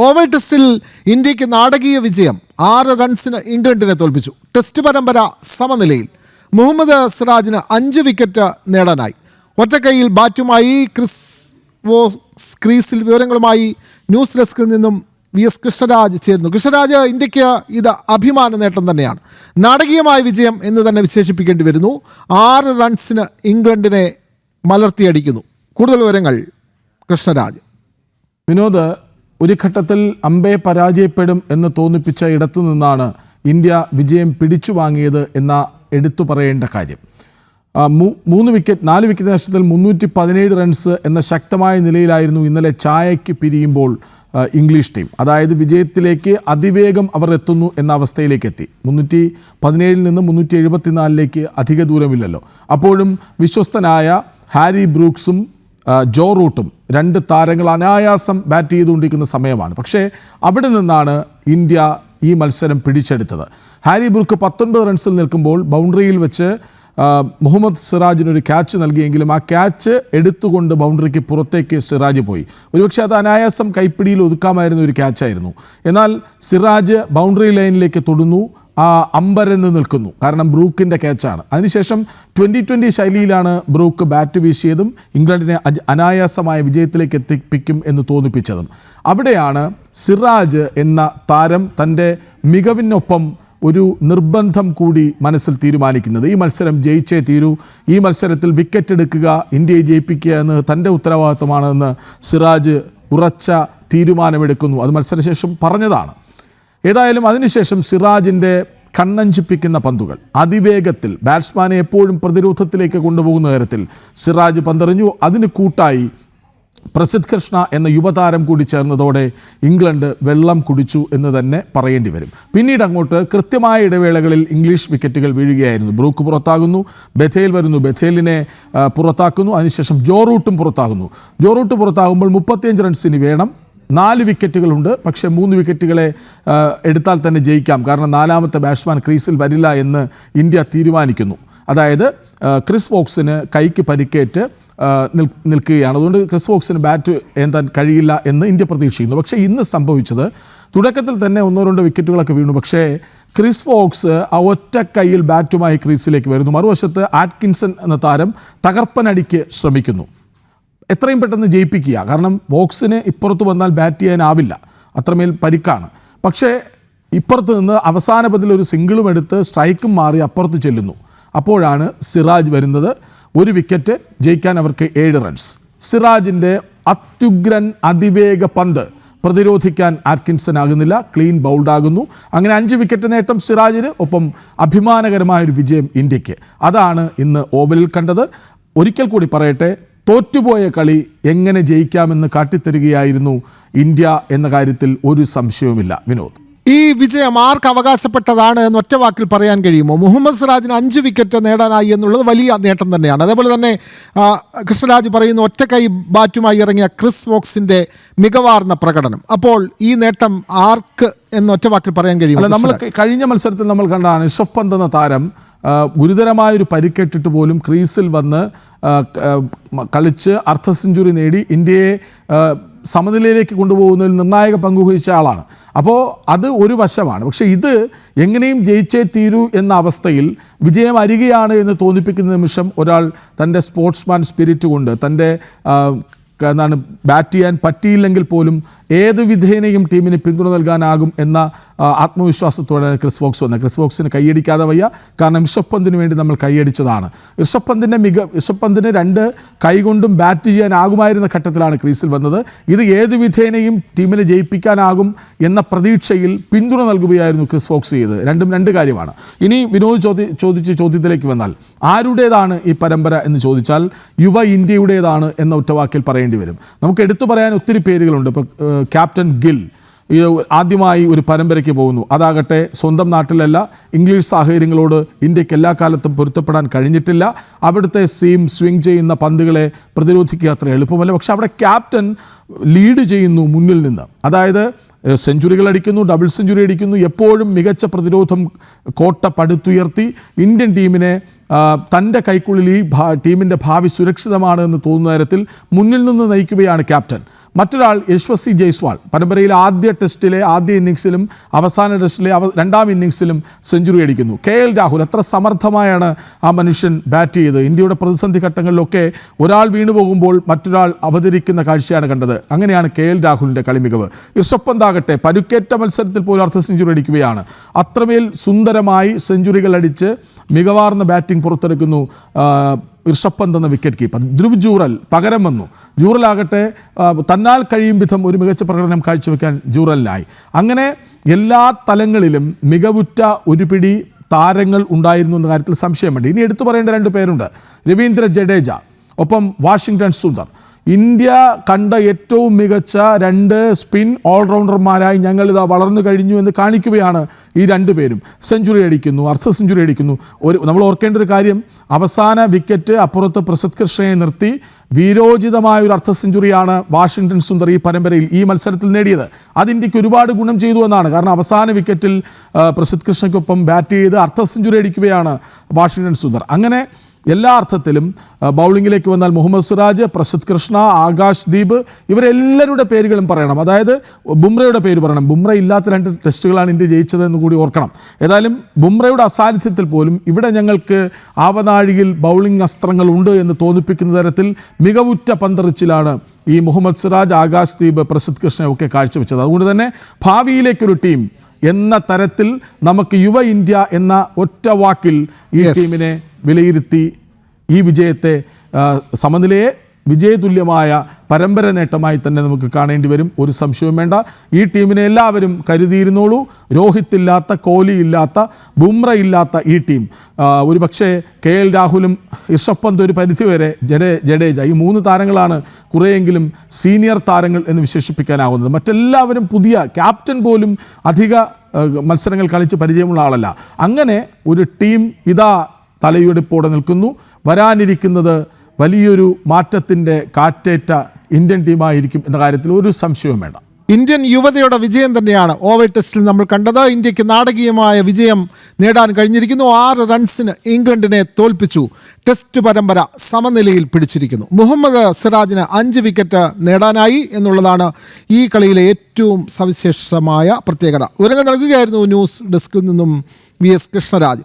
Oval ടെസ്റ്റിൽ ഇന്ത്യക്ക് നാടകീയ വിജയം. 6 റൺസിന് ഇംഗ്ലണ്ടിനെ തോൽപ്പിച്ചു. ടെസ്റ്റ് പരമ്പര സമനിലയിൽ. മുഹമ്മദ് സിറാജിന് 5 വിക്കറ്റ് നേടാനായി. ഒറ്റക്കൈയിൽ ബാറ്റുമായി ക്രീസിൽ. വിവരങ്ങളുമായി ന്യൂസ് ഡെസ്കിൽ നിന്നും VS കൃഷ്ണരാജ് ചേരുന്നു. കൃഷ്ണരാജ്, ഇന്ത്യക്ക് ഇത് അഭിമാന നേട്ടം തന്നെയാണ്. നാടകീയമായ വിജയം എന്ന് തന്നെ വിശേഷിപ്പിക്കേണ്ടി വരുന്നു. 6 റൺസിന് ഇംഗ്ലണ്ടിനെ മലർത്തിയടിക്കുന്നു. കൂടുതൽ വിവരങ്ങൾ കൃഷ്ണരാജ്. വിനോദ്, ഒരു ഘട്ടത്തിൽ അമ്പെ പരാജയപ്പെടും എന്ന് തോന്നിപ്പിച്ച ഇടത്തു നിന്നാണ് ഇന്ത്യ വിജയം പിടിച്ചു വാങ്ങിയത് എന്ന എടുത്തു പറയേണ്ട കാര്യം. 4 വിക്കറ്റ് നഷ്ടത്തിൽ 317 റൺസ് എന്ന ശക്തമായ നിലയിലായിരുന്നു ഇന്നലെ ചായയ്ക്ക് പിരിയുമ്പോൾ ഇംഗ്ലീഷ് ടീം. അതായത് വിജയത്തിലേക്ക് അതിവേഗം അവർ എത്തുന്നു എന്ന അവസ്ഥയിലേക്ക് എത്തി. 317 നിന്ന് 374 അധിക ദൂരമില്ലല്ലോ. അപ്പോഴും വിശ്വസ്തനായ ഹാരി ബ്രൂക്സും ജോ റൂട്ടും 2 താരങ്ങൾ അനായാസം ബാറ്റ് ചെയ്തുകൊണ്ടിരിക്കുന്ന സമയമാണ്. പക്ഷേ അവിടെ നിന്നാണ് ഇന്ത്യ ഈ മത്സരം പിടിച്ചെടുത്തത്. ഹാരി ബ്രൂക്ക് 19 റൺസിൽ നിൽക്കുമ്പോൾ ബൗണ്ടറിയിൽ വെച്ച് മുഹമ്മദ് സിറാജിനൊരു ക്യാച്ച് നൽകിയെങ്കിലും ആ ക്യാച്ച് എടുത്തുകൊണ്ട് ബൗണ്ടറിക്ക് പുറത്തേക്ക് സിറാജ് പോയി. ഒരുപക്ഷെ അത് അനായാസം കൈപ്പിടിയിൽ ഒതുക്കാമായിരുന്ന ഒരു ക്യാച്ചായിരുന്നു. എന്നാൽ സിറാജ് ബൗണ്ടറി ലൈനിലേക്ക് തൊടുന്നു, അമ്പരന്ന് നിൽക്കുന്നു. കാരണം ബ്രൂക്കിൻ്റെ ക്യാച്ചാണ്. അതിനുശേഷം 2020 ശൈലിയിലാണ് ബ്രൂക്ക് ബാറ്റ് വീശിയതും ഇംഗ്ലണ്ടിനെ അനായാസമായ വിജയത്തിലേക്ക് എത്തിപ്പിക്കും എന്ന് തോന്നിപ്പിച്ചതും. അവിടെയാണ് സിറാജ് എന്ന താരം തൻ്റെ മികവിനൊപ്പം ഒരു നിർബന്ധം കൂടി മനസ്സിൽ തീരുമാനിക്കുന്നത്. ഈ മത്സരം ജയിച്ചേ തീരൂ, ഈ മത്സരത്തിൽ വിക്കറ്റ് എടുക്കുക, ഇന്ത്യയെ ജയിപ്പിക്കുക എന്ന് തൻ്റെ ഉത്തരവാദിത്തമാണെന്ന് സിറാജ് ഉറച്ച തീരുമാനമെടുക്കുന്നു. അത് മത്സരശേഷം പറഞ്ഞതാണ്. ഏതായാലും അതിനുശേഷം സിറാജിൻ്റെ കണ്ണഞ്ചിപ്പിക്കുന്ന പന്തുകൾ അതിവേഗത്തിൽ ബാറ്റ്സ്മാനെ എപ്പോഴും പ്രതിരോധത്തിലേക്ക് കൊണ്ടുപോകുന്ന തരത്തിൽ സിറാജ് പന്തെറിഞ്ഞു. അതിന് കൂട്ടായി പ്രസിദ്ധ് കൃഷ്ണ എന്ന യുവതാരം കൂടി ചേർന്നതോടെ ഇംഗ്ലണ്ട് വെള്ളം കുടിച്ചു എന്ന് തന്നെ പറയേണ്ടി വരും. പിന്നീട് അങ്ങോട്ട് കൃത്യമായ ഇടവേളകളിൽ ഇംഗ്ലീഷ് വിക്കറ്റുകൾ വീഴുകയായിരുന്നു. ബ്രൂക്ക് പുറത്താകുന്നു, ബഥേൽ വരുന്നു, ബഥേലിനെ പുറത്താക്കുന്നു. അതിനുശേഷം ജോ റൂട്ടും പുറത്താകുന്നു. ജോ റൂട്ട് പുറത്താകുമ്പോൾ 35 റൺസിന് വേണം. 4 വിക്കറ്റുകളുണ്ട്. പക്ഷേ 3 വിക്കറ്റുകളെ എടുത്താൽ തന്നെ ജയിക്കാം. കാരണം 4ാമത്തെ ബാറ്റ്സ്മാൻ ക്രീസിൽ വരില്ല എന്ന് ഇന്ത്യ തീരുമാനിക്കുന്നു. അതായത് ക്രിസ് വോക്സിന് കൈക്ക് പരിക്കേറ്റ് നിൽക്കുകയാണ്. അതുകൊണ്ട് ക്രിസ് വോക്സിന് ബാറ്റ് ഏന്താൻ കഴിയില്ല എന്ന് ഇന്ത്യ പ്രതീക്ഷിക്കുന്നു. പക്ഷേ ഇന്ന് സംഭവിച്ചത്, തുടക്കത്തിൽ തന്നെ 1-2 വിക്കറ്റുകളൊക്കെ വീണു. പക്ഷേ ക്രിസ് വോക്സ് ആ ഒറ്റ കൈയിൽ ബാറ്റുമായി ക്രീസിലേക്ക് വരുന്നു. മറുവശത്ത് ആറ്റ്കിൻസൺ എന്ന താരം തകർപ്പനടിക്ക് ശ്രമിക്കുന്നു. എത്രയും പെട്ടെന്ന് ജയിപ്പിക്കുക. കാരണം വോക്സിന് ഇപ്പുറത്ത് വന്നാൽ ബാറ്റ് ചെയ്യാനാവില്ല, അത്രമേൽ പരിക്കാണ്. പക്ഷേ ഇപ്പുറത്ത് നിന്ന് അവസാന പതിൽ ഒരു സിംഗിളും എടുത്ത് സ്ട്രൈക്കും മാറി അപ്പുറത്ത് ചെല്ലുന്നു. അപ്പോഴാണ് സിറാജ് വരുന്നത്. 1 വിക്കറ്റ്, ജയിക്കാൻ അവർക്ക് 7 റൺസ്. സിറാജിൻ്റെ അത്യുഗ്രൻ അതിവേഗ പന്ത് പ്രതിരോധിക്കാൻ ആറ്റ്കിൻസൺ ആകുന്നില്ല, ക്ലീൻ ബൗൾഡാകുന്നു. അങ്ങനെ 5 വിക്കറ്റ് നേട്ടം സിറാജിന്, ഒപ്പം അഭിമാനകരമായൊരു വിജയം ഇന്ത്യക്ക്. അതാണ് ഇന്ന് ഓവലിൽ കണ്ടത്. ഒരിക്കൽ കൂടി പറയട്ടെ, തോറ്റുപോയ കളി എങ്ങനെ ജയിക്കാമെന്ന് കാട്ടിത്തരികയായിരുന്നു ഇന്ത്യ എന്ന കാര്യത്തിൽ ഒരു സംശയവുമില്ല. വിനോദ്, ഈ വിജയം ആർക്ക് അവകാശപ്പെട്ടതാണ് എന്ന് ഒറ്റ വാക്കിൽ പറയാൻ കഴിയുമോ? മുഹമ്മദ് സിറാജിന് 5 വിക്കറ്റ് നേടാനായി എന്നുള്ളത് വലിയ നേട്ടം തന്നെയാണ്. അതേപോലെ തന്നെ കൃഷ്ണരാജ് പറയുന്നു, ഒറ്റക്കൈ ബാറ്റുമായി ഇറങ്ങിയ ക്രിസ് വോക്സിൻ്റെ മികവാർന്ന പ്രകടനം. അപ്പോൾ ഈ നേട്ടം ആർക്ക് എന്ന് ഒറ്റ വാക്കിൽ പറയാൻ കഴിയുമോ? നമ്മൾ കഴിഞ്ഞ മത്സരത്തിൽ നമ്മൾ കണ്ടതാണ്, ഋഷഭ് പന്ത് എന്ന താരം ഗുരുതരമായൊരു പരിക്കേറ്റിട്ട് പോലും ക്രീസിൽ വന്ന് കളിച്ച് അർദ്ധ സെഞ്ചുറി നേടി ഇന്ത്യയെ സമനിലയിലേക്ക് കൊണ്ടുപോകുന്നതിൽ നിർണായക പങ്കുവഹിച്ച ആളാണ്. അപ്പോൾ അത് ഒരു വശമാണ്. പക്ഷേ ഇത് എങ്ങനെയും ജയിച്ചേ തീരൂ എന്ന അവസ്ഥയിൽ വിജയം അരികെയാണ് എന്ന് തോന്നിപ്പിക്കുന്ന നിമിഷം ഒരാൾ തൻ്റെ സ്പോർട്സ്മാൻ സ്പിരിറ്റ് കൊണ്ട്, തൻ്റെ ബാറ്റ് ചെയ്യാൻ പറ്റിയില്ലെങ്കിൽ പോലും ഏത് വിധേനയും ടീമിന് പിന്തുണ നൽകാനാകും എന്ന ആത്മവിശ്വാസത്തോടെയാണ് ക്രിസ് വോക്സ് വന്നത്. ക്രിസ് വോക്സിന് കൈയടിക്കാതെ വയ്യ. കാരണം ഋഷഭ് പന്തിന് വേണ്ടി നമ്മൾ കൈയടിച്ചതാണ്. ഋഷഭ് പന്തിന് 2 കൈകൊണ്ടും ബാറ്റ് ചെയ്യാനാകുമായിരുന്ന ഘട്ടത്തിലാണ് ക്രീസിൽ വന്നത്. ഇത് ഏത് വിധേനയും ടീമിനെ ജയിപ്പിക്കാനാകും എന്ന പ്രതീക്ഷയിൽ പിന്തുണ നൽകുകയായിരുന്നു ക്രിസ് വോക്സ് ചെയ്തത്. രണ്ടും 2 കാര്യമാണ്. ഇനി വിനോദ് ചോദിച്ച ചോദ്യത്തിലേക്ക് വന്നാൽ, ആരുടേതാണ് ഈ പരമ്പര എന്ന് ചോദിച്ചാൽ യുവ ഇന്ത്യയുടേതാണ് എന്ന ഒറ്റവാക്കിൽ പറയേണ്ടി വരും. നമുക്ക് എടുത്തു പറയാൻ ഒത്തിരി പേരുകളുണ്ട്. ഇപ്പോൾ ക്യാപ്റ്റൻ ഗിൽ ആദ്യമായി ഒരു പരമ്പരയ്ക്ക് പോകുന്നു. അതാകട്ടെ സ്വന്തം നാട്ടിലല്ല, ഇംഗ്ലീഷ് സാഹചര്യങ്ങളോട് ഇന്ത്യക്ക് എല്ലാ കാലത്തും പൊരുത്തപ്പെടാൻ കഴിഞ്ഞിട്ടില്ല. അവിടുത്തെ സീം സ്വിംഗ് ചെയ്യുന്ന പന്തുകളെ പ്രതിരോധിക്കുക അത്ര എളുപ്പമല്ല. പക്ഷെ അവിടെ ക്യാപ്റ്റൻ ലീഡ് ചെയ്യുന്നു മുന്നിൽ നിന്ന്. അതായത് സെഞ്ചുറികൾ അടിക്കുന്നു, ഡബിൾ സെഞ്ചുറി അടിക്കുന്നു. എപ്പോഴും മികച്ച പ്രതിരോധം കോട്ട പടുത്തുയർത്തി ഇന്ത്യൻ ടീമിനെ തൻ്റെ കൈക്കുള്ളിൽ ഈ ടീമിൻ്റെ ഭാവി സുരക്ഷിതമാണ് എന്ന് തോന്നുന്ന തരത്തിൽ മുന്നിൽ നിന്ന് നയിക്കുകയാണ് ക്യാപ്റ്റൻ. മറ്റൊരാൾ യശസ്വി ജയ്സ്വാൾ പരമ്പരയിലെ ആദ്യ ടെസ്റ്റിലെ ആദ്യ ഇന്നിങ്സിലും അവസാന ടെസ്റ്റിലെ രണ്ടാം ഇന്നിങ്സിലും സെഞ്ചുറി അടിക്കുന്നു. KL രാഹുൽ എത്ര സമർത്ഥമായാണ് ആ മനുഷ്യൻ ബാറ്റ് ചെയ്തത്. ഇന്ത്യയുടെ പ്രതിസന്ധി ഘട്ടങ്ങളിലൊക്കെ ഒരാൾ വീണു പോകുമ്പോൾ മറ്റൊരാൾ അവതരിക്കുന്ന കാഴ്ചയാണ് കണ്ടത്. അങ്ങനെയാണ് KL രാഹുലിൻ്റെ കളിമികവ്. ഋഷഭ് പന്ത് ആകട്ടെ പരുക്കേറ്റ മത്സരത്തിൽ പോലും അർദ്ധ സെഞ്ചുറി അടിക്കുകയാണ്. അത്രമേൽ സുന്ദരമായി സെഞ്ചുറികൾ അടിച്ച് മികവാർന്ന ബാറ്റിംഗ് പുറത്തെടുക്കുന്നു ഋഷഭ് പന്ത് എന്ന വിക്കറ്റ് കീപ്പർ. ധ്രുവ് ജൂറൽ പകരം വന്നു. ജൂറലാകട്ടെ തന്നാൽ കഴിയും വിധം ഒരു മികച്ച പ്രകടനം കാഴ്ചവെക്കാൻ ജൂറലിനായി. അങ്ങനെ എല്ലാ തലങ്ങളിലും മികവുറ്റ ഒരു പിടി താരങ്ങൾ ഉണ്ടായിരുന്നു എന്ന കാര്യത്തിൽ സംശയമുണ്ട്. ഇനി എടുത്തു പറയേണ്ട രണ്ട് പേരുണ്ട്. രവീന്ദ്ര ജഡേജ ഒപ്പം വാഷിംഗ്ടൺ സുന്ദർ. ഇന്ത്യ കണ്ട ഏറ്റവും മികച്ച രണ്ട് സ്പിൻ ഓൾറൗണ്ടർമാരായി ഞങ്ങളിതാ വളർന്നു കഴിഞ്ഞു എന്ന് കാണിക്കുകയാണ് ഈ രണ്ടു പേരും. സെഞ്ചുറി അടിക്കുന്നു, അർദ്ധ സെഞ്ചുറി അടിക്കുന്നു. നമ്മൾ ഓർക്കേണ്ട ഒരു കാര്യം, അവസാന വിക്കറ്റ് അപ്പുറത്ത് പ്രസിദ്ധ് കൃഷ്ണയെ നിർത്തി വീരോചിതമായ ഒരു അർദ്ധ സെഞ്ചുറിയാണ് വാഷിംഗ്ടൺ സുന്ദർ ഈ പരമ്പരയിൽ ഈ മത്സരത്തിൽ നേടിയത്. അത് ഇന്ത്യക്ക് ഒരുപാട് ഗുണം ചെയ്തു എന്നാണ്. കാരണം അവസാന വിക്കറ്റിൽ പ്രസിദ്ധ് കൃഷ്ണയ്ക്കൊപ്പം ബാറ്റ് ചെയ്ത് അർദ്ധ സെഞ്ചുറി അടിക്കുകയാണ് വാഷിംഗ്ടൺ സുന്ദർ. അങ്ങനെ എല്ലാ അർത്ഥത്തിലും ബൗളിങ്ങിലേക്ക് വന്നാൽ മുഹമ്മദ് സിറാജ്, പ്രസിദ്ധ് കൃഷ്ണ, ആകാശ് ദീപ് ഇവരെല്ലാവരുടെ പേരുകളും പറയണം. അതായത് ബുംറയുടെ പേര് പറയണം. ബുംറ ഇല്ലാത്ത 2 ടെസ്റ്റുകളാണ് ഇന്ത്യ ജയിച്ചതെന്ന് കൂടി ഓർക്കണം. ഏതായാലും ബുംറയുടെ അസാന്നിധ്യത്തിൽ പോലും ഇവിടെ ഞങ്ങൾക്ക് ആവനാഴിയിൽ ബൗളിംഗ് അസ്ത്രങ്ങളുണ്ട് എന്ന് തോന്നിപ്പിക്കുന്ന തരത്തിൽ മികവുറ്റ പന്തറിച്ചിലാണ് ഈ മുഹമ്മദ് സിറാജ്, ആകാശ് ദീപ്, പ്രസിദ്ധ് കൃഷ്ണയൊക്കെ കാഴ്ചവെച്ചത്. അതുകൊണ്ട് തന്നെ ഭാവിയിലേക്കൊരു ടീം എന്ന തരത്തിൽ നമുക്ക് യുവ ഇന്ത്യ എന്ന ഒറ്റ വാക്കിൽ ഈ ടീമിനെ വിലയിരുത്തി ഈ വിജയത്തെ സമനിലയെ വിജയതുല്യമായ പരമ്പര നേട്ടമായി തന്നെ നമുക്ക് കാണേണ്ടി വരും. ഒരു സംശയവും വേണ്ട. ഈ ടീമിനെ എല്ലാവരും കരുതിയിരുന്നോളൂ. രോഹിത് ഇല്ലാത്ത, കോഹ്ലി ഇല്ലാത്ത, ബുംറ ഇല്ലാത്ത ഈ ടീം ഒരു പക്ഷേ KL രാഹുലും ഋഷഭ് പന്ത് ഒരു പരിധിവരെ ജഡേജ ഈ 3 താരങ്ങളാണ് കുറേയെങ്കിലും സീനിയർ താരങ്ങൾ എന്ന് വിശേഷിപ്പിക്കാനാവുന്നത്. മറ്റെല്ലാവരും പുതിയ, ക്യാപ്റ്റൻ പോലും അധിക മത്സരങ്ങൾ കളിച്ച് പരിചയമുള്ള ആളല്ല. അങ്ങനെ ഒരു ടീം ഇതാ തലയെടുപ്പോടെ നിൽക്കുന്നു. വരാനിരിക്കുന്നത് വലിയൊരു മാറ്റത്തിൻ്റെ കാറ്റേറ്റ ഇന്ത്യൻ ടീമായിരിക്കും എന്ന കാര്യത്തിൽ ഒരു സംശയവും വേണ്ട. ഇന്ത്യൻ യുവതയുടെ വിജയം തന്നെയാണ് ഓവൽ ടെസ്റ്റിൽ നമ്മൾ കണ്ടത്. ഇന്ത്യക്ക് നാടകീയമായ വിജയം നേടാൻ കഴിഞ്ഞിരിക്കുന്നു. 6 റൺസിന് ഇംഗ്ലണ്ടിനെ തോൽപ്പിച്ചു. ടെസ്റ്റ് പരമ്പര സമനിലയിൽ പിടിച്ചിരിക്കുന്നു. മുഹമ്മദ് സിറാജിന് 5 വിക്കറ്റ് നേടാനായി എന്നുള്ളതാണ് ഈ കളിയിലെ ഏറ്റവും സവിശേഷമായ പ്രത്യേകത. വിവരങ്ങൾ നൽകുകയായിരുന്നു ന്യൂസ് ഡെസ്കിൽ നിന്നും VS കൃഷ്ണരാജ്.